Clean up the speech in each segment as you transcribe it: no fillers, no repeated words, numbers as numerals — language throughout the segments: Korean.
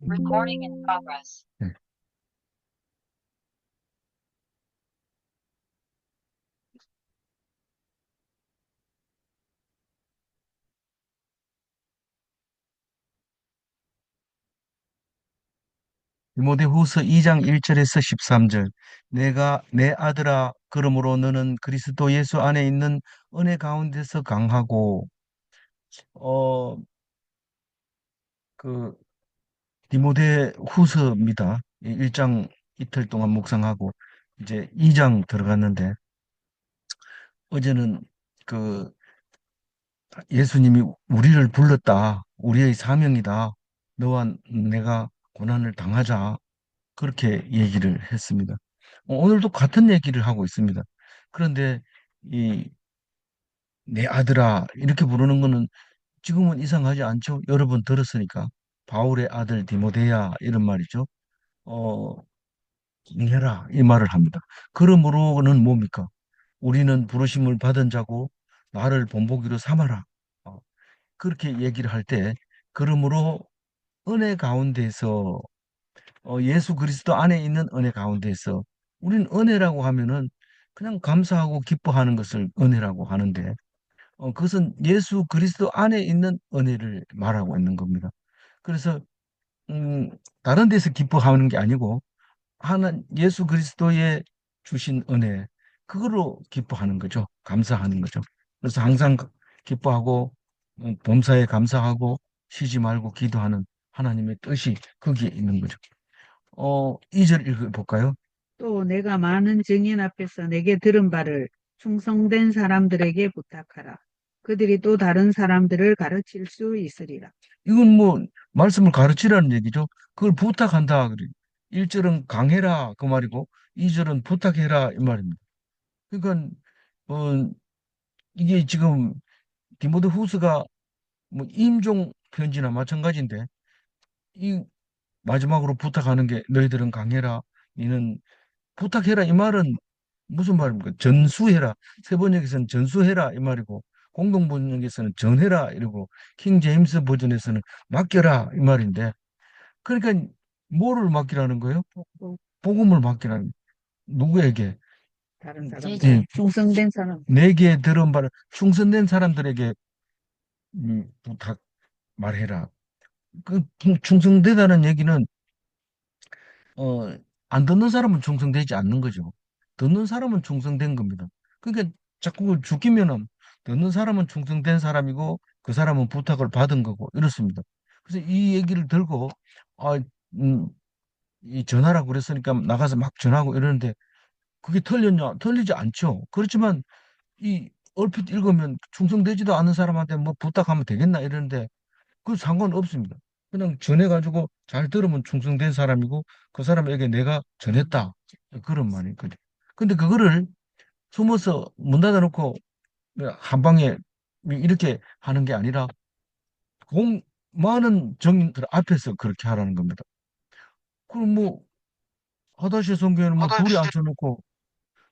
Recording in progress. 네. 디모데후서 2장 1절에서 13절. 내가 내 아들아 그러므로 너는 그리스도 예수 안에 있는 은혜 가운데서 강하고 어 그 디모데후서입니다. 1장 이틀 동안 묵상하고 이제 2장 들어갔는데 어제는 그 예수님이 우리를 불렀다. 우리의 사명이다. 너와 내가 고난을 당하자. 그렇게 얘기를 했습니다. 오늘도 같은 얘기를 하고 있습니다. 그런데 이 내 아들아 이렇게 부르는 거는 지금은 이상하지 않죠? 여러 번 들었으니까. 바울의 아들 디모데야 이런 말이죠. 어, 해라 이 말을 합니다. 그러므로는 뭡니까? 우리는 부르심을 받은 자고 나를 본보기로 삼아라. 어, 그렇게 얘기를 할 때 그러므로 은혜 가운데서 예수 그리스도 안에 있는 은혜 가운데서 우리는 은혜라고 하면은 그냥 감사하고 기뻐하는 것을 은혜라고 하는데 그것은 예수 그리스도 안에 있는 은혜를 말하고 있는 겁니다. 그래서 음, 다른 데서 기뻐하는 게 아니고 하나 예수 그리스도의 주신 은혜 그거로 기뻐하는 거죠. 감사하는 거죠. 그래서 항상 기뻐하고 범사에 감사하고 쉬지 말고 기도하는 하나님의 뜻이 거기에 있는 거죠. 2절 읽어볼까요? 또 내가 많은 증인 앞에서 내게 들은 바를 충성된 사람들에게 부탁하라. 그들이 또 다른 사람들을 가르칠 수 있으리라. 이건 뭐 말씀을 가르치라는 얘기죠. 그걸 부탁한다. 그래. 1절은 강해라 그 말이고 2절은 부탁해라 이 말입니다. 그러니까 어, 이게 지금 디모데 후서가 뭐 임종 편지나 마찬가지인데 이 마지막으로 부탁하는 게 너희들은 강해라. 이는 부탁해라 이 말은 무슨 말입니까? 전수해라. 세 번역에서는 전수해라 이 말이고 공동 번역에서는 전해라 이러고 킹 제임스 버전에서는 맡겨라 이 말인데 그러니까 뭐를 맡기라는 거예요? 복음을 맡기라는 누구에게? 다른 사람, 예, 충성된 사람. 내게 들은 바를 충성된 사람들에게 부탁 말해라. 그 충성되다는 얘기는 어, 안 듣는 사람은 충성되지 않는 거죠. 듣는 사람은 충성된 겁니다. 그러니까 자꾸 그걸 죽이면은 듣는 사람은 충성된 사람이고 그 사람은 부탁을 받은 거고 이렇습니다. 그래서 이 얘기를 들고 아, 음, 이 전화라고 그랬으니까 나가서 막 전화하고 이러는데 그게 틀렸냐? 틀리지 않죠. 그렇지만 이 얼핏 읽으면 충성되지도 않은 사람한테 뭐 부탁하면 되겠나 이러는데 그 상관없습니다. 그냥 전해가지고 잘 들으면 충성된 사람이고 그 사람에게 내가 전했다. 그런 말이거든요. 근데 그거를 숨어서 문 닫아놓고 한 방에 이렇게 하는 게 아니라 많은 정인들 앞에서 그렇게 하라는 겁니다. 그럼 뭐 하다시 성교회는 뭐 둘이 앉혀놓고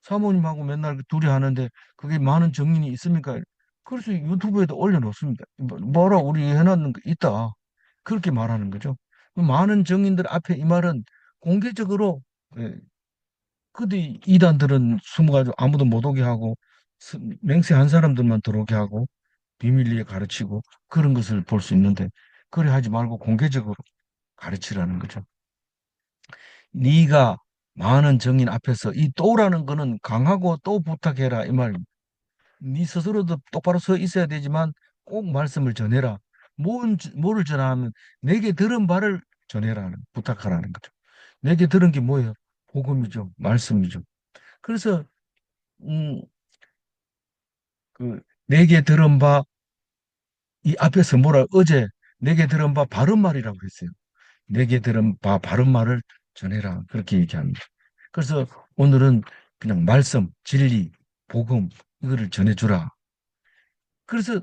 사모님하고 맨날 둘이 하는데 그게 많은 정인이 있습니까? 그래서 유튜브에도 올려놓습니다. 뭐라 우리 해놨는 거 있다. 그렇게 말하는 거죠. 그 많은 정인들 앞에 이 말은 공개적으로 예, 근데 이단들은 숨어가지고 아무도 못 오게 하고 맹세한 사람들만 들어오게 하고 비밀리에 가르치고 그런 것을 볼 수 있는데 그래 하지 말고 공개적으로 가르치라는 거죠. 네가 많은 정인 앞에서 이 또라는 거는 강하고 또 부탁해라 이 말입니다. 네 스스로도 똑바로 서 있어야 되지만 꼭 말씀을 전해라. 뭐를 전하면 내게 들은 바를 전해라는 부탁하라는 거죠. 내게 들은 게 뭐예요? 복음이죠. 말씀이죠. 그래서 음, 내게 들은 바 이 앞에서 뭐라 어제 내게 들은 바 바른 말이라고 했어요. 내게 들은 바 바른 말을 전해라. 그렇게 얘기합니다. 그래서 오늘은 그냥 말씀, 진리, 복음 이거를 전해주라. 그래서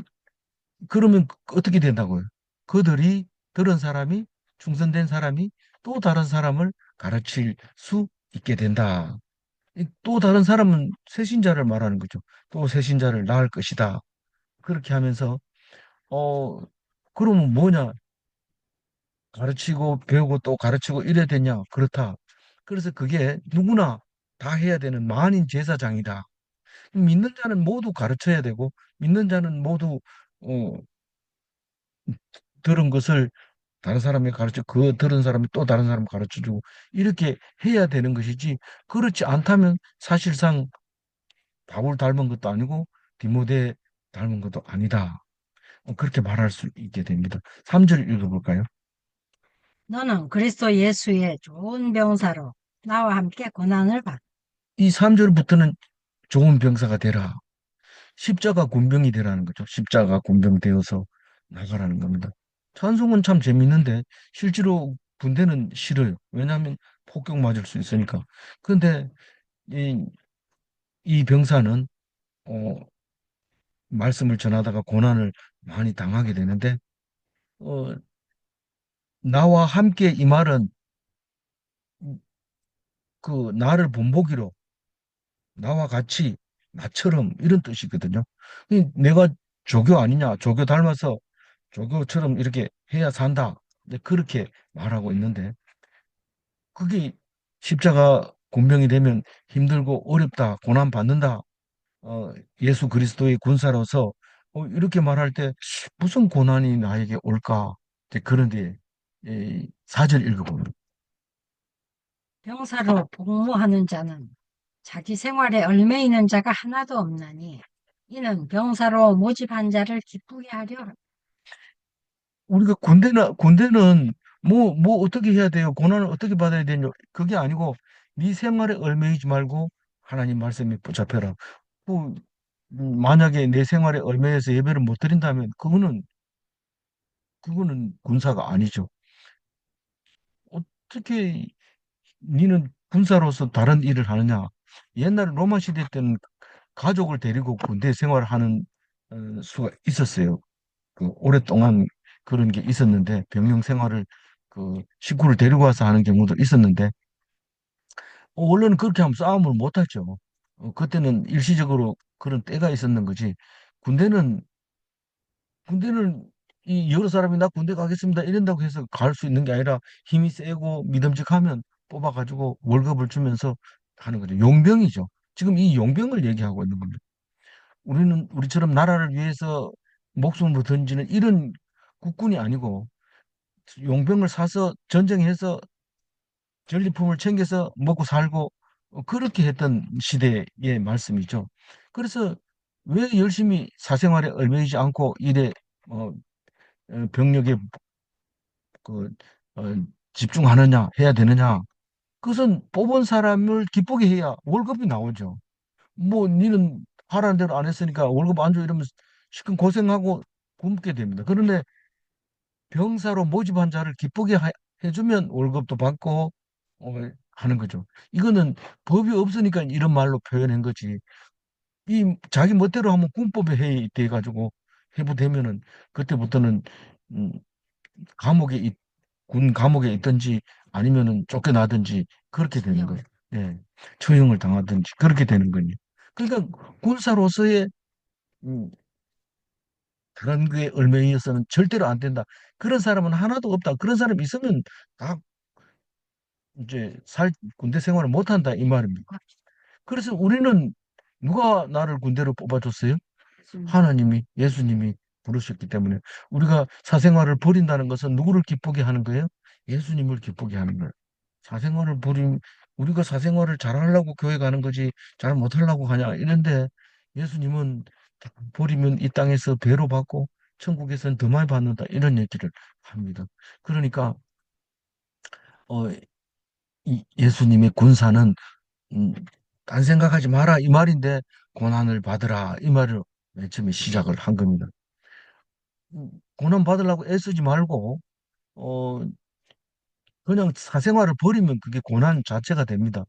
그러면 어떻게 된다고요? 그들이 들은 사람이 충성된 사람이 또 다른 사람을 가르칠 수 있게 된다. 또 다른 사람은 새신자를 말하는 거죠. 또 새신자를 낳을 것이다. 그렇게 하면서 어 그러면 뭐냐? 가르치고 배우고 또 가르치고 이래야 되냐? 그렇다. 그래서 그게 누구나 다 해야 되는 만인 제사장이다. 믿는 자는 모두 가르쳐야 되고 믿는 자는 모두 어, 들은 것을 다른 사람이 가르쳐 그 들은 사람이 또 다른 사람 가르쳐 주고 이렇게 해야 되는 것이지 그렇지 않다면 사실상 바울 닮은 것도 아니고 디모데 닮은 것도 아니다. 그렇게 말할 수 있게 됩니다. 3절 읽어볼까요? 너는 그리스도 예수의 좋은 병사로 나와 함께 고난을 받. 이 3절부터는 좋은 병사가 되라. 십자가 군병이 되라는 거죠. 십자가 군병 되어서 나가라는 겁니다. 찬송은 참 재밌는데 실제로 군대는 싫어요. 왜냐하면 폭격 맞을 수 있으니까. 그런데 이, 이 병사는 어, 말씀을 전하다가 고난을 많이 당하게 되는데 어, 나와 함께 이 말은 그 나를 본보기로 나와 같이 나처럼 이런 뜻이거든요. 내가 조교 아니냐? 조교 닮아서 조교처럼 이렇게 해야 산다. 이제 그렇게 말하고 있는데 그게 십자가 군병이 되면 힘들고 어렵다, 고난 받는다. 예수 그리스도의 군사로서 이렇게 말할 때 무슨 고난이 나에게 올까? 이제 그런데 이 4절 읽어보면 병사로 복무하는 자는 자기 생활에 얽매이는 자가 하나도 없나니 이는 병사로 모집한 자를 기쁘게 하려. 우리가 군대는 뭐 어떻게 해야 돼요? 고난을 어떻게 받아야 되냐? 그게 아니고 네 생활에 얽매이지 말고 하나님 말씀에 붙잡혀라. 뭐, 만약에 내 생활에 얽매여서 예배를 못 드린다면 그거는 군사가 아니죠. 어떻게 니는 군사로서 다른 일을 하느냐? 옛날 로마 시대 때는 가족을 데리고 군대 생활하는 수가 있었어요. 그 오랫동안 그런 게 있었는데 병영 생활을 그 식구를 데리고 와서 하는 경우도 있었는데 원래는 그렇게 하면 싸움을 못 하죠. 그때는 일시적으로 그런 때가 있었는 거지. 군대는 군대는 이 여러 사람이 나 군대 가겠습니다 이런다고 해서 갈 수 있는 게 아니라 힘이 세고 믿음직하면 뽑아가지고 월급을 주면서 하는 거죠. 용병이죠. 지금 이 용병을 얘기하고 있는 겁니다. 우리는 우리처럼 나라를 위해서 목숨을 던지는 이런 국군이 아니고 용병을 사서 전쟁해서 전리품을 챙겨서 먹고 살고 그렇게 했던 시대의 말씀이죠. 그래서 왜 열심히 사생활에 얽매이지 않고 일에 어, 병력에 그 어, 집중하느냐 해야 되느냐? 그것은 뽑은 사람을 기쁘게 해야 월급이 나오죠. 뭐 니는 하라는 대로 안 했으니까 월급 안 줘 이러면 시큰 고생하고 굶게 됩니다. 그런데 병사로 모집한 자를 기쁘게 해주면 월급도 받고 어, 하는 거죠. 이거는 법이 없으니까 이런 말로 표현한 거지. 이 자기 멋대로 하면 군법에 해돼 가지고 해부되면은 그때부터는 음, 감옥에 군 감옥에 있든지 아니면은 쫓겨나든지 그렇게 되는 처형. 거예요. 예. 처형을 당하든지 그렇게 되는 거예요. 그러니까 군사로서의 음, 그런 게 얽매이어서는 절대로 안 된다. 그런 사람은 하나도 없다. 그런 사람 있으면 다 이제 군대 생활을 못 한다 이 말입니다. 그래서 우리는 누가 나를 군대로 뽑아줬어요? 하나님이 예수님이 부르셨기 때문에 우리가 사생활을 버린다는 것은 누구를 기쁘게 하는 거예요? 예수님을 기쁘게 하는 거예요. 사생활을 버림 우리가 사생활을 잘하려고 교회 가는 거지 잘 못하려고 하냐 이런데 예수님은 다 버리면 이 땅에서 배로 받고 천국에서는 더 많이 받는다 이런 얘기를 합니다. 그러니까 어, 이 예수님의 군사는 음, 딴 생각하지 마라 이 말인데 고난을 받으라 이 말을 맨 처음에 시작을 한 겁니다. 고난 받으려고 애쓰지 말고 어 그냥 사생활을 버리면 그게 고난 자체가 됩니다.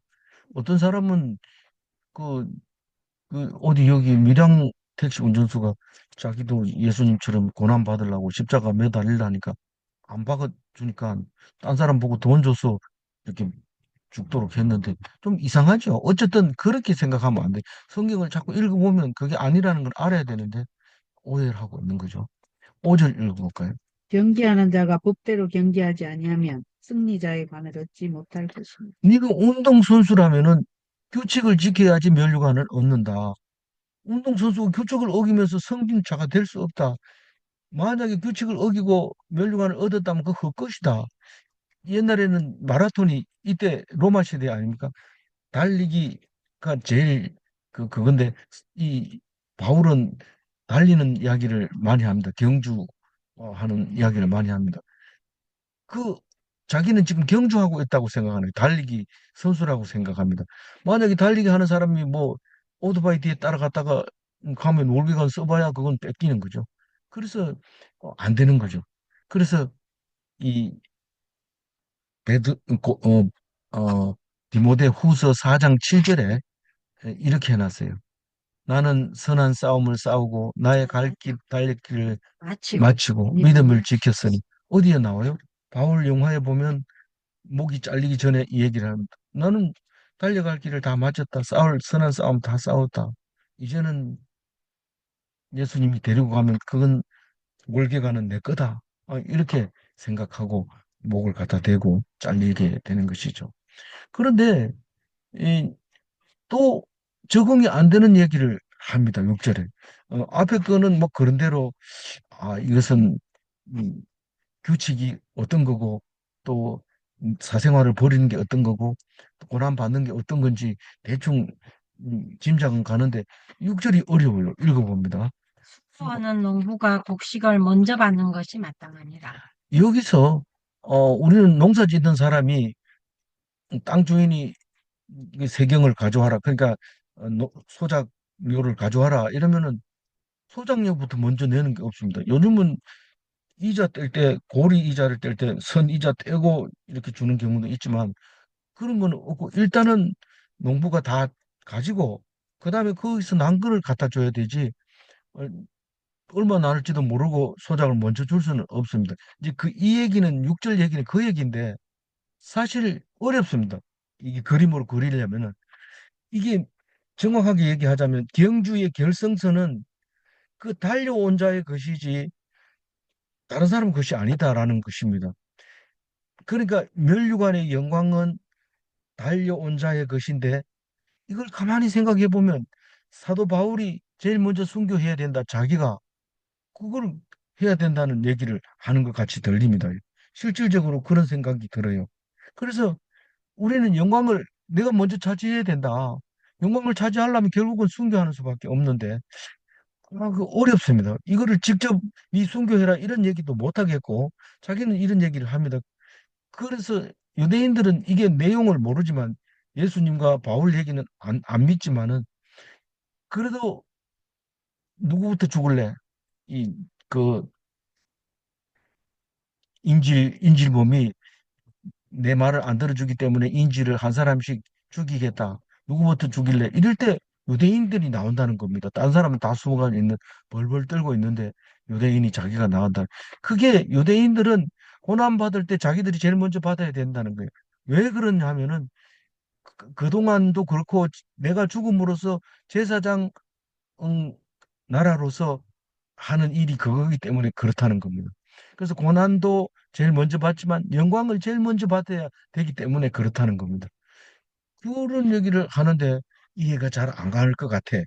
어떤 사람은 그, 그 어디 여기 밀양 택시 운전수가 자기도 예수님처럼 고난 받으려고 십자가 매달리려니까 안 박아주니까 딴 사람 보고 돈 줘서 이렇게 죽도록 했는데 좀 이상하죠. 어쨌든 그렇게 생각하면 안 돼. 성경을 자꾸 읽어보면 그게 아니라는 걸 알아야 되는데 오해를 하고 있는 거죠. 5절 읽어볼까요? 경계하는 자가 법대로 경계하지 아니하면 승리자의 관을 얻지 못할 것입니다. 네가 운동선수라면은 규칙을 지켜야지 면류관을 얻는다. 운동선수가 규칙을 어기면서 성진차가 될 수 없다. 만약에 규칙을 어기고 면류관을 얻었다면 그 헛것이다. 옛날에는 마라톤이 이때 로마 시대 아닙니까? 달리기가 제일 그건데 이 바울은 달리는 이야기를 많이 합니다. 경주하는 이야기를 많이 합니다. 그 자기는 지금 경주하고 있다고 생각하는 달리기 선수라고 생각합니다. 만약에 달리기 하는 사람이 뭐 오토바이 뒤에 따라갔다가 가면 월계관 써봐야 그건 뺏기는 거죠. 그래서 안 되는 거죠. 그래서 이 베드 고- 디모데 후서 4장 7절에 이렇게 해놨어요. 나는 선한 싸움을 싸우고 나의 갈 길 달릴 길을 마치고 마치고 믿음을 지켰으니 어디에 나와요? 바울 영화에 보면 목이 잘리기 전에 이 얘기를 합니다. 나는 달려갈 길을 다 마쳤다. 싸울 선한 싸움 다 싸웠다. 이제는 예수님이 데리고 가면 그건 월계가는 내 거다. 이렇게 생각하고 목을 갖다 대고 잘리게 되는 것이죠. 그런데 이, 또 적응이 안 되는 얘기를 합니다. 6절에. 앞에 거는 뭐 그런 대로 이것은 음, 규칙이 어떤 거고 또 사생활을 버리는 게 어떤 거고 또 고난 받는 게 어떤 건지 대충 짐작은 가는데 6절이 어려워요. 읽어봅니다. 수고하는 농부가 곡식을 먼저 받는 것이 마땅하니라. 여기서 우리는 농사 짓는 사람이 땅 주인이 이 세경을 가져와라. 그러니까 소작료를 가져와라. 이러면은 소작료부터 먼저 내는 게 없습니다. 요즘은 이자 뗄 때 고리 이자를 뗄 때 선 이자 떼고 이렇게 주는 경우도 있지만 그런 건 없고 일단은 농부가 다 가지고 그다음에 거기서 난 거를 갖다 줘야 되지 어, 얼마 나올지도 모르고 소작을 먼저 줄 수는 없습니다. 이제 이 얘기는 6절 얘기는 그 얘기인데 사실 어렵습니다. 이게 그림으로 그리려면은 이게 정확하게 얘기하자면 경주의 결성선은 그 달려온 자의 것이지 다른 사람 것이 아니다라는 것입니다. 그러니까 면류관의 영광은 달려온 자의 것인데 이걸 가만히 생각해 보면 사도 바울이 제일 먼저 순교해야 된다. 자기가 그걸 해야 된다는 얘기를 하는 것 같이 들립니다. 실질적으로 그런 생각이 들어요. 그래서 우리는 영광을 내가 먼저 차지해야 된다. 영광을 차지하려면 결국은 순교하는 수밖에 없는데 그 어렵습니다. 이거를 직접 이 순교해라 이런 얘기도 못 하겠고 자기는 이런 얘기를 합니다. 그래서 유대인들은 이게 내용을 모르지만 예수님과 바울 얘기는 안 믿지만은 그래도 누구부터 죽을래? 이 그 인질범이 내 말을 안 들어주기 때문에 인질을 한 사람씩 죽이겠다. 누구부터 죽일래? 이럴 때 유대인들이 나온다는 겁니다. 딴 사람은 다 숨어가 있는 벌벌 떨고 있는데 유대인이 자기가 나온다. 그게 유대인들은 고난 받을 때 자기들이 제일 먼저 받아야 된다는 거예요. 왜 그러냐 하면은 그동안도 그렇고 내가 죽음으로써 제사장 나라로서 하는 일이 그거기 때문에 그렇다는 겁니다. 그래서 고난도 제일 먼저 받지만 영광을 제일 먼저 받아야 되기 때문에 그렇다는 겁니다. 그런 얘기를 하는데 이해가 잘 안 갈 것 같아.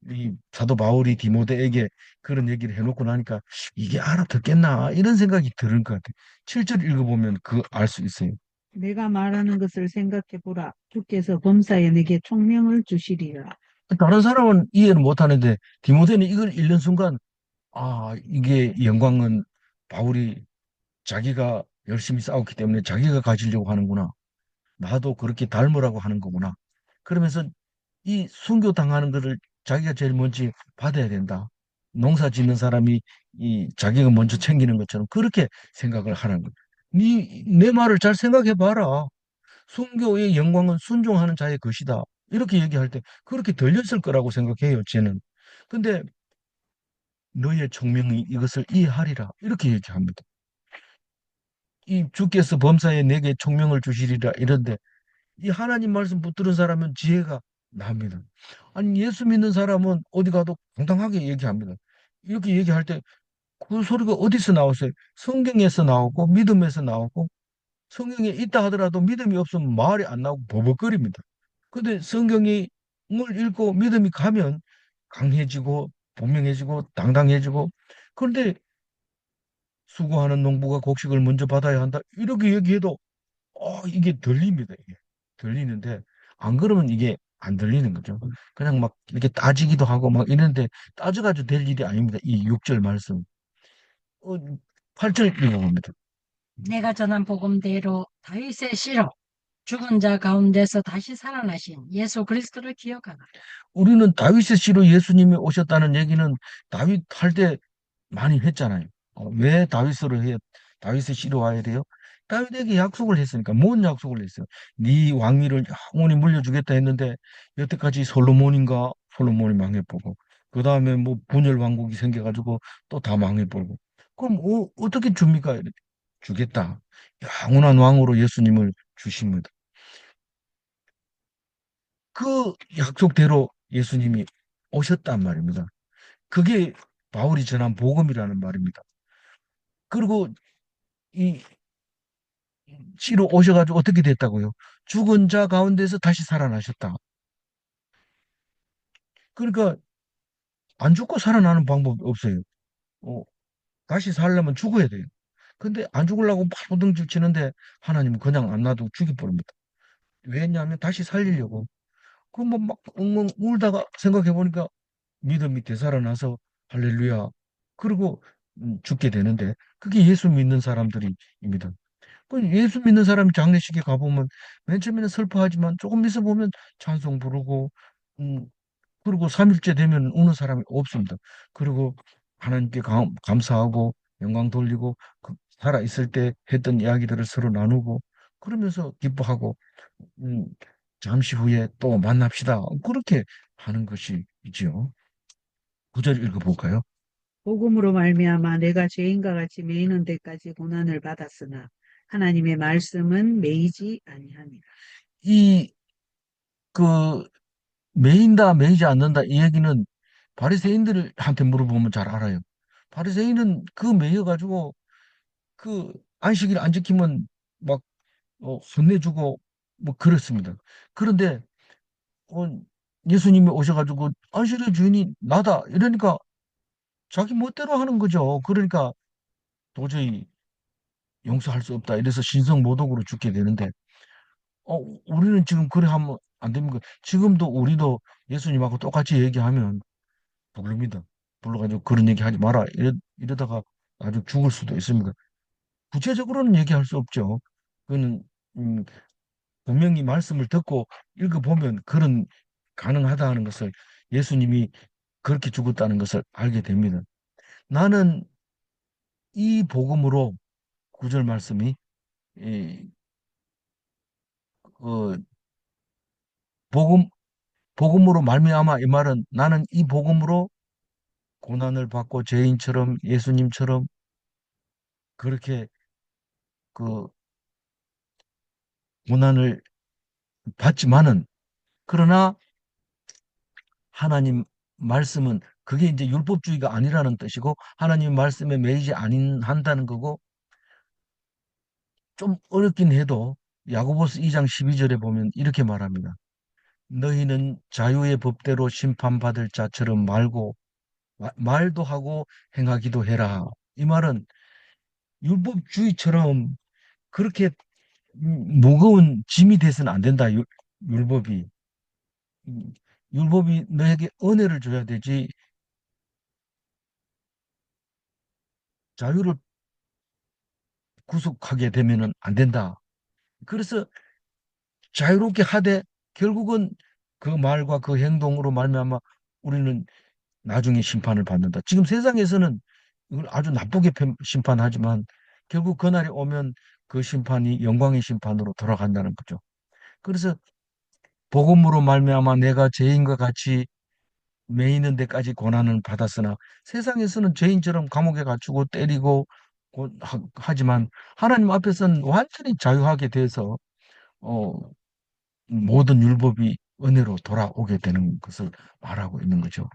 이 사도 바울이 디모데에게 그런 얘기를 해놓고 나니까 이게 알아듣겠나 이런 생각이 드는 것 같아. 7절 읽어보면 그 알 수 있어요. 내가 말하는 것을 생각해 보라. 주께서 범사에 내게 총명을 주시리라. 다른 사람은 이해를 못 하는데 디모데는 이걸 읽는 순간 이게 영광은 바울이 자기가 열심히 싸웠기 때문에 자기가 가지려고 하는구나. 나도 그렇게 닮으라고 하는 거구나. 그러면서 이 순교 당하는 것을 자기가 제일 먼저 받아야 된다. 농사 짓는 사람이 이 자기가 먼저 챙기는 것처럼 그렇게 생각을 하는 거야. 내 말을 잘 생각해 봐라. 순교의 영광은 순종하는 자의 것이다. 이렇게 얘기할 때 그렇게 들렸을 거라고 생각해요, 쟤는. 근데 너의 총명이 이것을 이해하리라. 이렇게 얘기합니다. 이 주께서 범사에 내게 총명을 주시리라 이런데 이 하나님 말씀 붙들은 사람은 지혜가 납니다. 아니, 예수 믿는 사람은 어디 가도 당당하게 얘기합니다. 이렇게 얘기할 때 그 소리가 어디서 나왔어요? 성경에서 나오고 믿음에서 나오고, 성경에 있다 하더라도 믿음이 없으면 말이 안 나오고 버벅거립니다. 근데 성경이 을 읽고 믿음이 가면 강해지고 분명해지고 당당해지고. 그런데 수고하는 농부가 곡식을 먼저 받아야 한다, 이렇게 얘기해도 이게 들립니다. 이게 들리는데, 안 그러면 이게 안 들리는 거죠. 그냥 막 이렇게 따지기도 하고 막 이런데, 따져가지고 될 일이 아닙니다. 이 6절 말씀. 어, 8절 읽어봅니다. 내가 전한 복음대로 다윗의 씨로 죽은 자 가운데서 다시 살아나신 예수 그리스도를 기억하라. 우리는 다윗의 씨로 예수님이 오셨다는 얘기는 다윗 할 때 많이 했잖아요. 왜 다윗의 씨로 와야 돼요? 다윗에게 약속을 했으니까. 뭔 약속을 했어요? 네 왕위를 영원히 물려주겠다 했는데, 여태까지 솔로몬이 망해보고, 그 다음에 뭐 분열 왕국이 생겨가지고 또 다 망해보고. 그럼 어떻게 줍니까? 이렇게 주겠다. 영원한 왕으로 예수님을 주십니다. 그 약속대로 예수님이 오셨단 말입니다. 그게 바울이 전한 복음이라는 말입니다. 그리고 이 씨로 오셔가지고 어떻게 됐다고요? 죽은 자 가운데서 다시 살아나셨다. 그러니까 안 죽고 살아나는 방법이 없어요. 어, 다시 살려면 죽어야 돼요. 근데 안 죽으려고 막 호등질 치는데 하나님은 그냥 안 놔두고 죽여버립니다. 왜냐하면 다시 살리려고. 그럼 뭐막 엉엉 울다가 생각해 보니까 믿음이 되살아나서 할렐루야. 그리고 죽게 되는데, 그게 예수 믿는 사람들입니다. 그 예수 믿는 사람이 장례식에 가보면 맨 처음에는 슬퍼하지만 조금 있어 보면 찬송 부르고, 음, 그리고 3일째 되면 우는 사람이 없습니다. 그리고 하나님께 감사하고 영광 돌리고, 그 살아 있을 때 했던 이야기들을 서로 나누고 그러면서 기뻐하고, 음, 잠시 후에 또 만납시다. 그렇게 하는 것이지요. 9절 읽어볼까요? 복음으로 말미암아 내가 죄인과 같이 매이는 데까지 고난을 받았으나 하나님의 말씀은 매이지 아니하니라. 이, 그, 매인다, 매이지 않는다, 이 얘기는 바리새인들한테 물어보면 잘 알아요. 바리새인은 그 매여가지고 그 안식일 안 지키면 막 혼내주고 뭐 그렇습니다. 그런데 어, 예수님이 오셔가지고 안식일의 주인이 나다 이러니까 자기 멋대로 하는 거죠. 그러니까 도저히 용서할 수 없다, 이래서 신성모독으로 죽게 되는데, 우리는 지금 그래 하면 안 됩니까? 지금도 우리도 예수님하고 똑같이 얘기하면 부릅니다. 불러가지고 그런 얘기 하지 마라, 이러다가 아주 죽을 수도 있습니다. 구체적으로는 얘기할 수 없죠. 그거는 음, 분명히 말씀을 듣고 읽어보면 그런 가능하다는 것을, 예수님이 그렇게 죽었다는 것을 알게 됩니다. 나는 이 복음으로, 구절 말씀이 이, 어, 복음 복음으로 말미암아, 이 말은 나는 이 복음으로 고난을 받고 죄인처럼 예수님처럼 그렇게 그 고난을 받지만은, 그러나 하나님 말씀은, 그게 이제 율법주의가 아니라는 뜻이고 하나님 말씀에 매이지 아니한다는 거고, 좀 어렵긴 해도 야고보서 2장 12절에 보면 이렇게 말합니다. 너희는 자유의 법대로 심판받을 자처럼 말도 하고 행하기도 해라. 이 말은 율법주의처럼 그렇게 무거운 짐이 돼서는 안 된다. 율법이. 음, 율법이 너에게 은혜를 줘야 되지 자유를 구속하게 되면은 안 된다. 그래서 자유롭게 하되 결국은 그 말과 그 행동으로 말미암아 우리는 나중에 심판을 받는다. 지금 세상에서는 이걸 아주 나쁘게 심판하지만 결국 그날이 오면 그 심판이 영광의 심판으로 돌아간다는 거죠. 그래서 복음으로 말미암아 내가 죄인과 같이 매이는 데까지 고난을 받았으나, 세상에서는 죄인처럼 감옥에 갇히고 때리고 하지만 하나님 앞에서는 완전히 자유하게 돼서 어, 모든 율법이 은혜로 돌아오게 되는 것을 말하고 있는 거죠.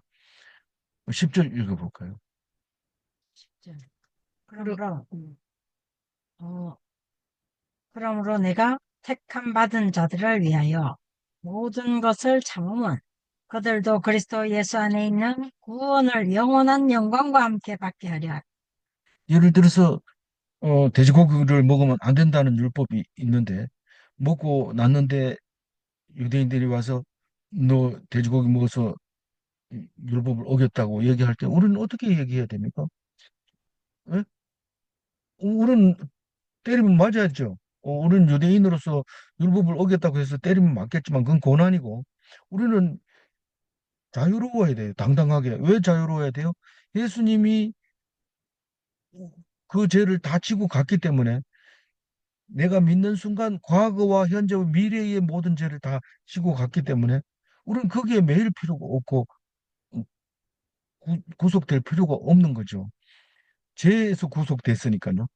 10절 읽어볼까요? 10절. 그러, 그러므로, 어, 그러므로 내가 택함 받은 자들을 위하여 모든 것을 참으면 그들도 그리스도 예수 안에 있는 구원을 영원한 영광과 함께 받게 하려. 예를 들어서 돼지고기를 먹으면 안 된다는 율법이 있는데 먹고 났는데 유대인들이 와서 너 돼지고기 먹어서 율법을 어겼다고 얘기할 때 우리는 어떻게 얘기해야 됩니까? 예? 우리는 때리면 맞아야죠. 우리는 유대인으로서 율법을 어겼다고 해서 때리면 맞겠지만 그건 고난이고 우리는 자유로워야 돼요. 당당하게. 왜 자유로워야 돼요? 예수님이 그 죄를 다 지고 갔기 때문에 내가 믿는 순간 과거와 현재와 미래의 모든 죄를 다 지고 갔기 때문에 우리는 거기에 매일 필요가 없고 구속될 필요가 없는 거죠. 죄에서 구속됐으니까요.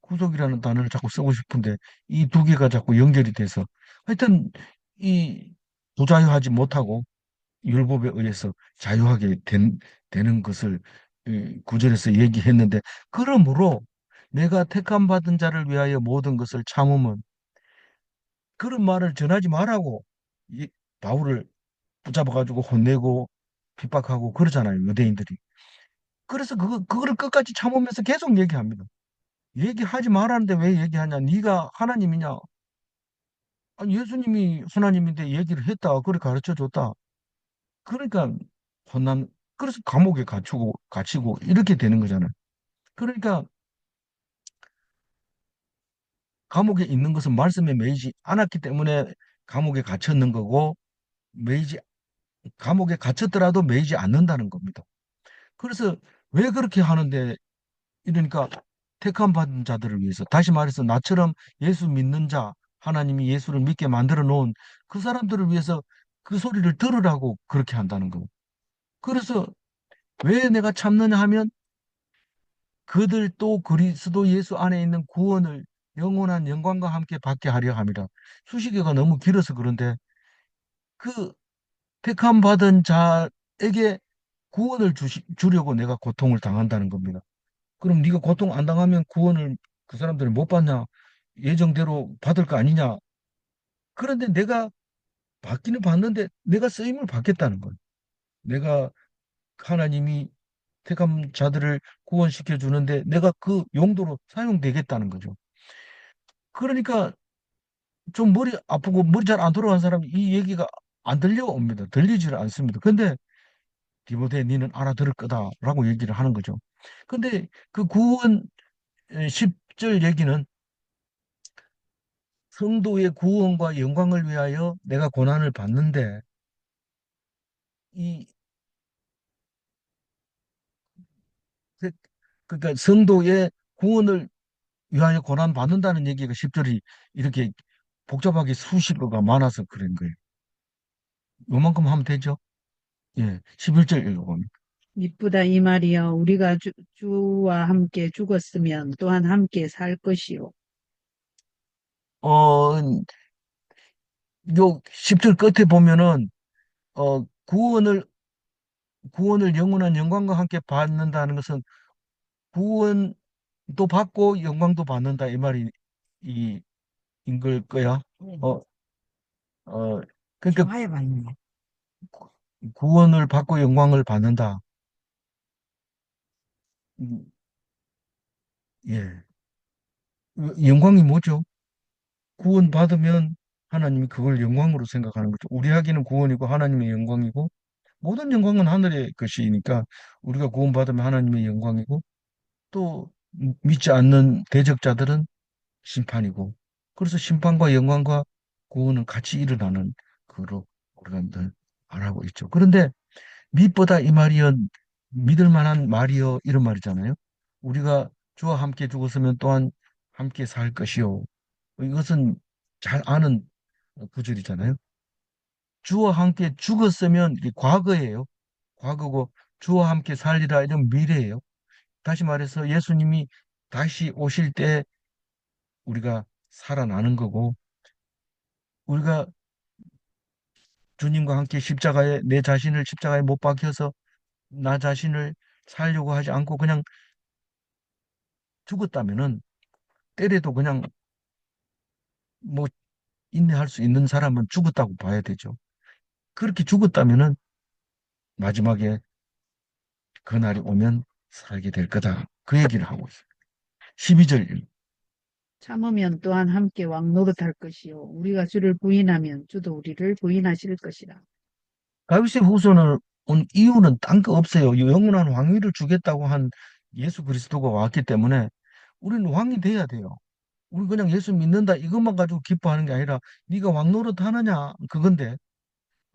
구속이라는 단어를 자꾸 쓰고 싶은데 이 두 개가 자꾸 연결이 돼서 하여튼 이 부자유하지 못하고 율법에 의해서 자유하게 되는 것을 이 구절에서 얘기했는데 그러므로 내가 택함 받은 자를 위하여 모든 것을 참으면 그런 말을 전하지 말라고 이 바울을 붙잡아가지고 혼내고 핍박하고 그러잖아요, 유대인들이. 그래서 그거를 끝까지 참으면서 계속 얘기합니다. 얘기하지 말았는데 왜 얘기하냐? 네가 하나님이냐? 아니, 예수님이 하나님인데 얘기를 했다. 그래 가르쳐 줬다. 그러니까 혼난 그래서 감옥에 갇히고 이렇게 되는 거잖아요. 그러니까 감옥에 있는 것은 말씀에 매이지 않았기 때문에 감옥에 갇혔는 거고 매이지 감옥에 갇혔더라도 매이지 않는다는 겁니다. 그래서 왜 그렇게 하는데 이러니까 택함 받은 자들을 위해서 다시 말해서 나처럼 예수 믿는 자 하나님이 예수를 믿게 만들어 놓은 그 사람들을 위해서 그 소리를 들으라고 그렇게 한다는 거. 그래서 왜 내가 참느냐 하면 그들도 그리스도 예수 안에 있는 구원을 영원한 영광과 함께 받게 하려 함이라. 수식어가 너무 길어서 그런데 그 택함 받은 자에게 구원을 주려고 내가 고통을 당한다는 겁니다. 그럼 네가 고통 안 당하면 구원을 그 사람들이 못 받냐? 예정대로 받을 거 아니냐? 그런데 내가 받기는 받는데 내가 쓰임을 받겠다는 거예요. 내가 하나님이 택한 자들을 구원시켜 주는데 내가 그 용도로 사용되겠다는 거죠. 그러니까 좀 머리 아프고 머리 잘 안 돌아간 사람이 이 얘기가 안 들려옵니다. 들리지를 않습니다. 근데 디모데 니는 알아들을 거다라고 얘기를 하는 거죠. 근데 그 구원 10절 얘기는 성도의 구원과 영광을 위하여 내가 고난을 받는데 이 그- 그러니까 성도의 구원을 위하여 고난 받는다는 얘기가 10절이 이렇게 복잡하게 수식어가 많아서 그런 거예요. 요만큼 하면 되죠? 예. 11절 읽어보면. 이쁘다 이 말이여 우리가 주와 함께 죽었으면 또한 함께 살 것이요. 어, 요 10절 끝에 보면은 구원을 영원한 영광과 함께 받는다는 것은 구원도 받고 영광도 받는다 이 말이 이 인걸 거야. 네. 어, 어, 그러니까 정하여 받는 거. 구원을 받고 영광을 받는다. 음, 예. 영광이 뭐죠? 구원 받으면 하나님이 그걸 영광으로 생각하는 거죠. 우리에게는 구원이고 하나님의 영광이고 모든 영광은 하늘의 것이니까 우리가 구원받으면 하나님의 영광이고 또 믿지 않는 대적자들은 심판이고 그래서 심판과 영광과 구원은 같이 일어나는 거로 우리가 늘 알아고 있죠. 그런데 믿보다 이 말이여 믿을 만한 말이여 이런 말이잖아요. 우리가 주와 함께 죽었으면 또한 함께 살 것이요. 이것은 잘 아는 구절이잖아요. 주와 함께 죽었으면 이게 과거예요. 과거고 주와 함께 살리라 이런 미래예요. 다시 말해서 예수님이 다시 오실 때 우리가 살아나는 거고 우리가 주님과 함께 십자가에 내 자신을 십자가에 못 박혀서 나 자신을 살려고 하지 않고 그냥 죽었다면은 때려도 그냥 뭐 인내할 수 있는 사람은 죽었다고 봐야 되죠. 그렇게 죽었다면은 마지막에 그날이 오면 살게 될 거다. 그 얘기를 하고 있어요. 12절. 참으면 또한 함께 왕 노릇할 것이요 우리가 주를 부인하면 주도 우리를 부인하실 것이라. 다윗의 후손을 온 이유는 딴 거 없어요. 영원한 왕위를 주겠다고 한 예수 그리스도가 왔기 때문에 우리는 왕이 돼야 돼요. 우리 그냥 예수 믿는다 이것만 가지고 기뻐하는 게 아니라 네가 왕 노릇 하느냐 그건데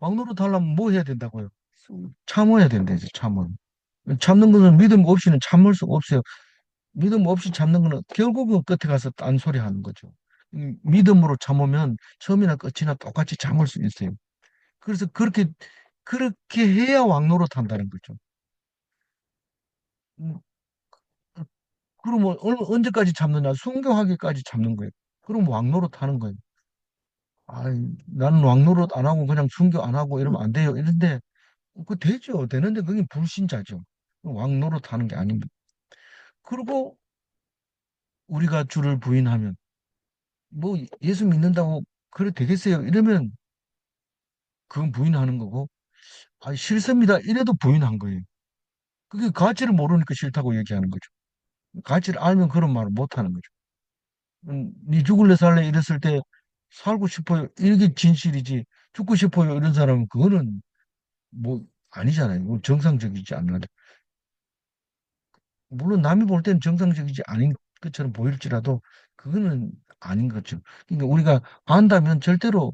왕 노릇 하려면 뭐 해야 된다고요? 참아야 된다죠. 참은. 참는 것은 믿음 없이는 참을 수가 없어요. 믿음 없이 참는 거는 결국은 끝에 가서 딴소리 하는 거죠. 믿음으로 참으면 처음이나 끝이나 똑같이 참을 수 있어요. 그래서 그렇게 해야 왕노릇 한다는 거죠. 음, 그러면 언제까지 참느냐? 순교하기까지 참는 거예요. 그럼 왕노릇 하는 거예요. 아, 나는 왕노릇 안 하고 그냥 순교 안 하고 이러면 안 돼요. 이런데 그 되죠. 되는데 그게 불신자죠. 왕노릇 하는 게 아닙니다. 그리고 우리가 주를 부인하면 뭐 예수 믿는다고 그래 되겠어요? 이러면 그건 부인하는 거고 아 싫습니다. 이래도 부인한 거예요. 그게 가치를 모르니까 싫다고 얘기하는 거죠. 가치를 알면 그런 말을 못 하는 거죠. 니 죽을래 살래 이랬을 때 살고 싶어요. 이게 진실이지. 죽고 싶어요. 이런 사람은 그거는 뭐 아니잖아요. 그건 정상적이지 않나. 물론 남이 볼 때는 정상적이지 아닌 것처럼 보일지라도 그거는 아닌 거죠. 그러니까 우리가 안다면 절대로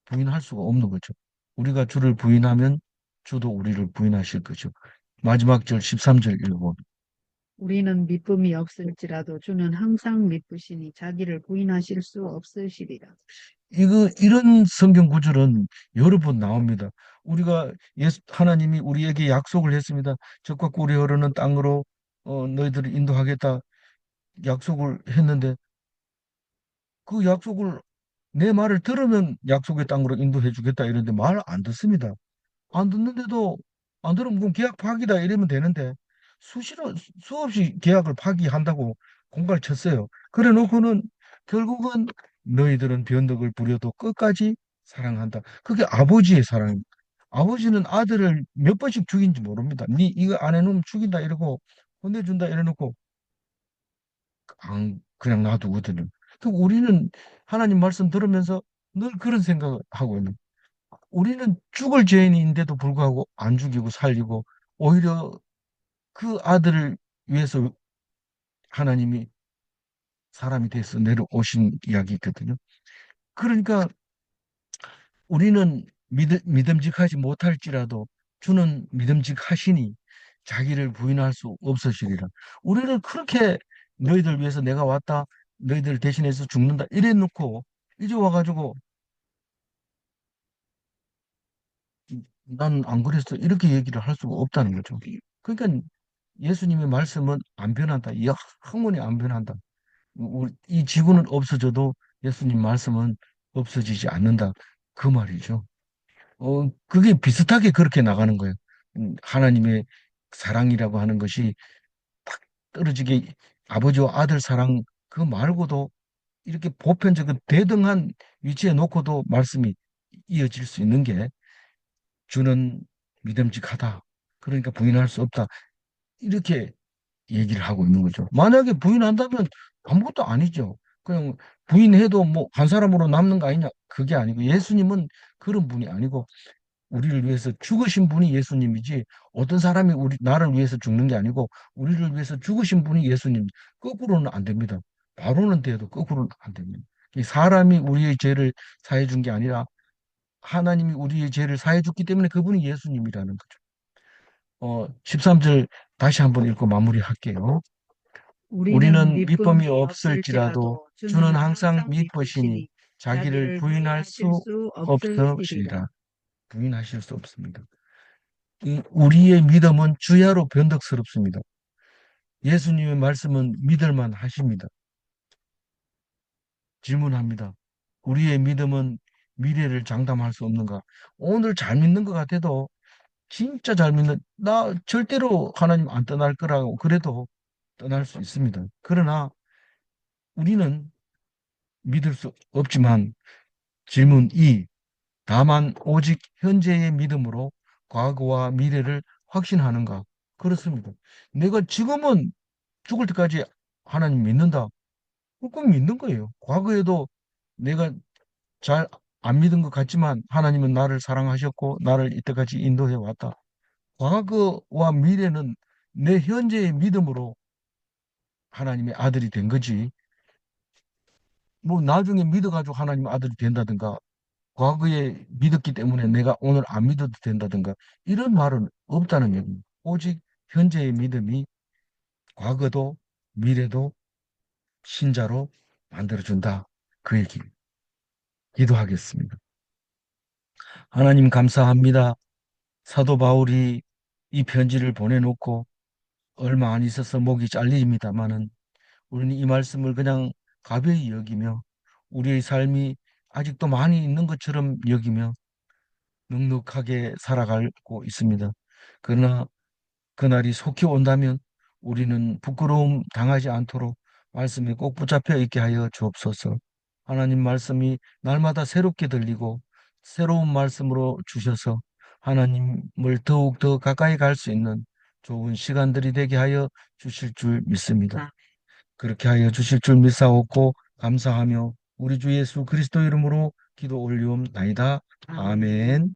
부인할 수가 없는 거죠. 우리가 주를 부인하면 주도 우리를 부인하실 거죠. 마지막 절 13절 읽어보면 우리는 믿음이 없을지라도 주는 항상 믿으시니 자기를 부인하실 수 없으시리라. 이런 성경 구절은 여러 번 나옵니다. 우리가 하나님이 우리에게 약속을 했습니다. 적과 꿀이 흐르는 땅으로 너희들을 인도하겠다 약속을 했는데 그 약속을 내 말을 들으면 약속의 땅으로 인도해 주겠다 이런데 말 안 듣습니다. 안 듣는데도 안 들으면 그럼 계약 파기다 이러면 되는데 수없이 계약을 파기한다고 공갈 쳤어요. 그래 놓고는 결국은 너희들은 변덕을 부려도 끝까지 사랑한다. 그게 아버지의 사랑입니다. 아버지는 아들을 몇 번씩 죽인지 모릅니다. 네 이거 안 해놓으면 죽인다 이러고 혼내준다 이래놓고 그냥 놔두거든요. 그 우리는 하나님 말씀 들으면서 늘 그런 생각을 하고 있는 우리는 죽을 죄인인데도 불구하고 안 죽이고 살리고 오히려 그 아들을 위해서 하나님이 사람이 돼서 내려오신 이야기거든요. 그러니까 우리는 믿음직하지 못할지라도 주는 믿음직하시니 자기를 부인할 수 없으시리라. 우리를 그렇게 너희들 위해서 내가 왔다. 너희들 대신해서 죽는다. 이래 놓고 이제 와가지고 난 안 그랬어. 이렇게 얘기를 할 수가 없다는 거죠. 그러니까 예수님의 말씀은 안 변한다. 영원히 안 변한다. 이 지구는 없어져도 예수님 말씀은 없어지지 않는다. 그 말이죠. 그게 비슷하게 그렇게 나가는 거예요. 하나님의 사랑이라고 하는 것이 딱 떨어지게 아버지와 아들 사랑 그 말고도 이렇게 보편적인 대등한 위치에 놓고도 말씀이 이어질 수 있는 게 주는 믿음직하다. 그러니까 부인할 수 없다. 이렇게 얘기를 하고 있는 거죠. 만약에 부인한다면 아무것도 아니죠. 그냥 부인해도 뭐 한 사람으로 남는 거 아니냐? 그게 아니고 예수님은 그런 분이 아니고 우리를 위해서 죽으신 분이 예수님이지 어떤 사람이 나를 위해서 죽는 게 아니고 우리를 위해서 죽으신 분이 예수님. 거꾸로는 안 됩니다. 바로는 돼도 거꾸로는 안 됩니다. 이 사람이 우리의 죄를 사해 준 게 아니라 하나님이 우리의 죄를 사해 줬기 때문에 그분이 예수님이라는 거죠. 13절 다시 한번 읽고 마무리할게요. 우리는 우리는 믿음이 믿음이 없을지라도 없을지라도 주는 주는 항상 항상 믿으시니 믿으시니 자기를 자기를 부인할 부인하실 수 수 없으시리라. 없으시리라. 부인하실 수 없습니다. 우리의 믿음은 주야로 변덕스럽습니다. 예수님의 말씀은 믿을만 하십니다. 질문합니다. 우리의 믿음은 미래를 장담할 수 없는가? 오늘 잘 믿는 것 같아도 진짜 잘 믿는 나 절대로 하나님 안 떠날 거라고 그래도 떠날 수 있습니다. 그러나 우리는 믿을 수 없지만 질문 2. 다만 오직 현재의 믿음으로 과거와 미래를 확신하는가? 그렇습니다. 내가 지금은 죽을 때까지 하나님 믿는다. 그건 믿는 거예요. 과거에도 내가 잘 안 믿은 것 같지만 하나님은 나를 사랑하셨고 나를 이때까지 인도해 왔다. 과거와 미래는 내 현재의 믿음으로 하나님의 아들이 된 거지. 뭐 나중에 믿어가지고 하나님 아들이 된다든가 과거에 믿었기 때문에 내가 오늘 안 믿어도 된다든가 이런 말은 없다는 얘기입니다. 오직 현재의 믿음이 과거도 미래도 신자로 만들어준다. 그 얘기. 기도하겠습니다. 하나님 감사합니다. 사도 바울이 이 편지를 보내놓고 얼마 안 있어서 목이 잘립니다마는 우리는 이 말씀을 그냥 가벼이 여기며 우리의 삶이 아직도 많이 있는 것처럼 여기며 넉넉하게 살아가고 있습니다. 그러나 그날이 속히 온다면 우리는 부끄러움 당하지 않도록 말씀에 꼭 붙잡혀 있게 하여 주옵소서. 하나님 말씀이 날마다 새롭게 들리고 새로운 말씀으로 주셔서 하나님을 더욱 더 가까이 갈 수 있는 좋은 시간들이 되게 하여 주실 줄 믿습니다. 그렇게 하여 주실 줄 믿사옵고 감사하며 우리 주 예수 그리스도 이름으로 기도 올리옵나이다. 아멘.